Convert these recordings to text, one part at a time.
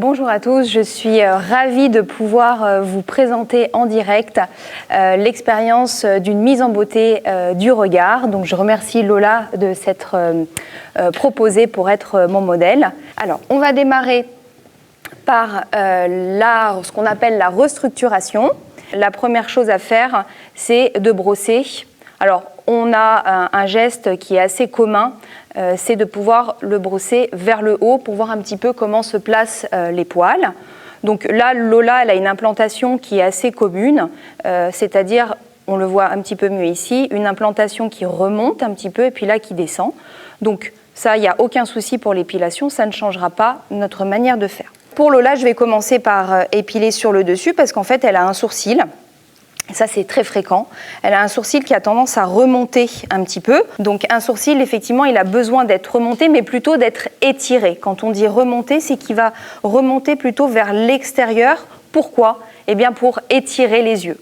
Bonjour à tous, je suis ravie de pouvoir vous présenter en direct l'expérience d'une mise en beauté du regard. Donc je remercie Lola de s'être proposée pour être mon modèle. Alors on va démarrer par ce qu'on appelle la restructuration. La première chose à faire, c'est de brosser. Alors on a un geste qui est assez commun, c'est de pouvoir le brosser vers le haut pour voir un petit peu comment se placent les poils. Donc là, Lola, elle a une implantation qui est assez commune, c'est-à-dire, on le voit un petit peu mieux ici, une implantation qui remonte un petit peu et puis là qui descend. Donc ça, il n'y a aucun souci pour l'épilation, ça ne changera pas notre manière de faire. Pour Lola, je vais commencer par épiler sur le dessus parce qu'en fait, elle a un sourcil. Ça, c'est très fréquent. Elle a un sourcil qui a tendance à remonter un petit peu. Donc, un sourcil, effectivement, il a besoin d'être remonté, mais plutôt d'être étiré. Quand on dit remonter, c'est qu'il va remonter plutôt vers l'extérieur. Pourquoi ? Eh bien, pour étirer les yeux.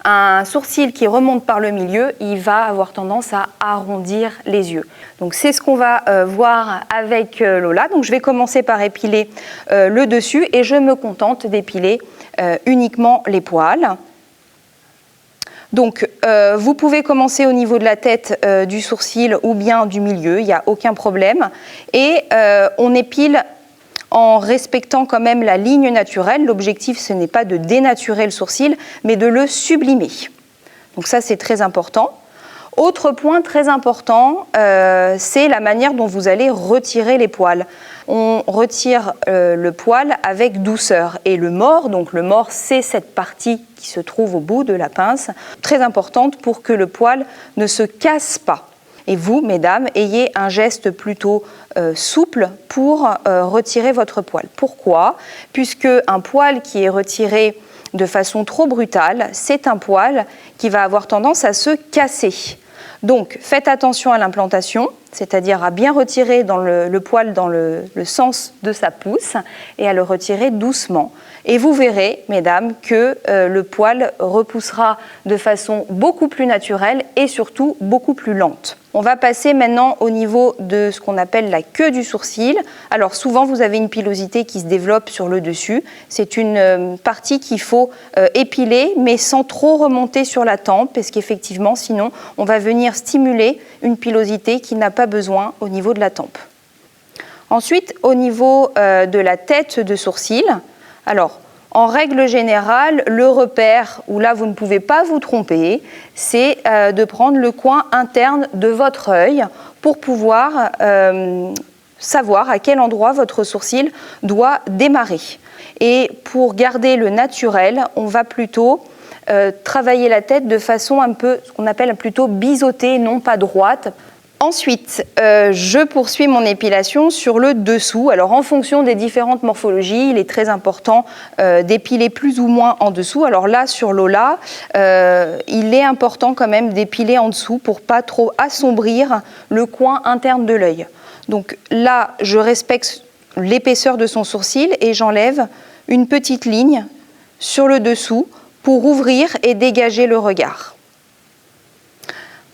Un sourcil qui remonte par le milieu, il va avoir tendance à arrondir les yeux. Donc, c'est ce qu'on va voir avec Lola. Donc, je vais commencer par épiler le dessus et je me contente d'épiler uniquement les poils. Donc, vous pouvez commencer au niveau de la tête du sourcil ou bien du milieu, il n'y a aucun problème. Et on épile en respectant quand même la ligne naturelle. L'objectif, ce n'est pas de dénaturer le sourcil, mais de le sublimer. Donc ça, c'est très important. Autre point très important, c'est la manière dont vous allez retirer les poils. On retire le poil avec douceur et le mors, donc le mors, c'est cette partie qui se trouve au bout de la pince, très importante pour que le poil ne se casse pas. Et vous, mesdames, ayez un geste plutôt souple pour retirer votre poil. Pourquoi ? Puisque un poil qui est retiré de façon trop brutale, c'est un poil qui va avoir tendance à se casser. Donc, faites attention à l'implantation, c'est-à-dire à bien retirer le poil dans le sens de sa pousse et à le retirer doucement. Et vous verrez, mesdames, que le poil repoussera de façon beaucoup plus naturelle et surtout beaucoup plus lente. On va passer maintenant au niveau de ce qu'on appelle la queue du sourcil. Alors souvent, vous avez une pilosité qui se développe sur le dessus. C'est une partie qu'il faut épiler, mais sans trop remonter sur la tempe, parce qu'effectivement, sinon, on va venir stimuler une pilosité qui n'a pas besoin au niveau de la tempe. Ensuite, au niveau de la tête de sourcil, alors, en règle générale, le repère où là vous ne pouvez pas vous tromper, c'est de prendre le coin interne de votre œil pour pouvoir savoir à quel endroit votre sourcil doit démarrer. Et pour garder le naturel, on va plutôt travailler la tête de façon un peu, ce qu'on appelle plutôt biseautée, non pas droite. Ensuite, je poursuis mon épilation sur le dessous. Alors, en fonction des différentes morphologies, il est très important d'épiler plus ou moins en dessous. Alors là, sur Lola, il est important quand même d'épiler en dessous pour pas trop assombrir le coin interne de l'œil. Donc là, je respecte l'épaisseur de son sourcil et j'enlève une petite ligne sur le dessous pour ouvrir et dégager le regard.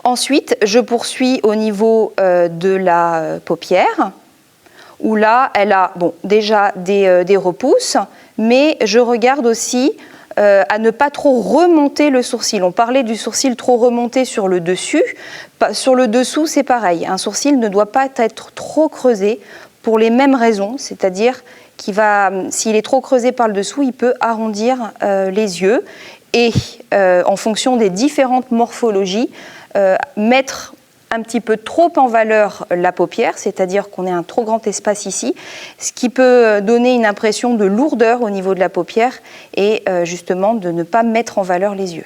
Ensuite, je poursuis au niveau de la paupière, où là, elle a déjà des repousses, mais je regarde aussi à ne pas trop remonter le sourcil. On parlait du sourcil trop remonté sur le dessus. Sur le dessous, c'est pareil. Un sourcil ne doit pas être trop creusé pour les mêmes raisons, c'est-à-dire s'il est trop creusé par le dessous, il peut arrondir les yeux. Et en fonction des différentes morphologies, mettre un petit peu trop en valeur la paupière, c'est-à-dire qu'on ait un trop grand espace ici, ce qui peut donner une impression de lourdeur au niveau de la paupière et justement de ne pas mettre en valeur les yeux.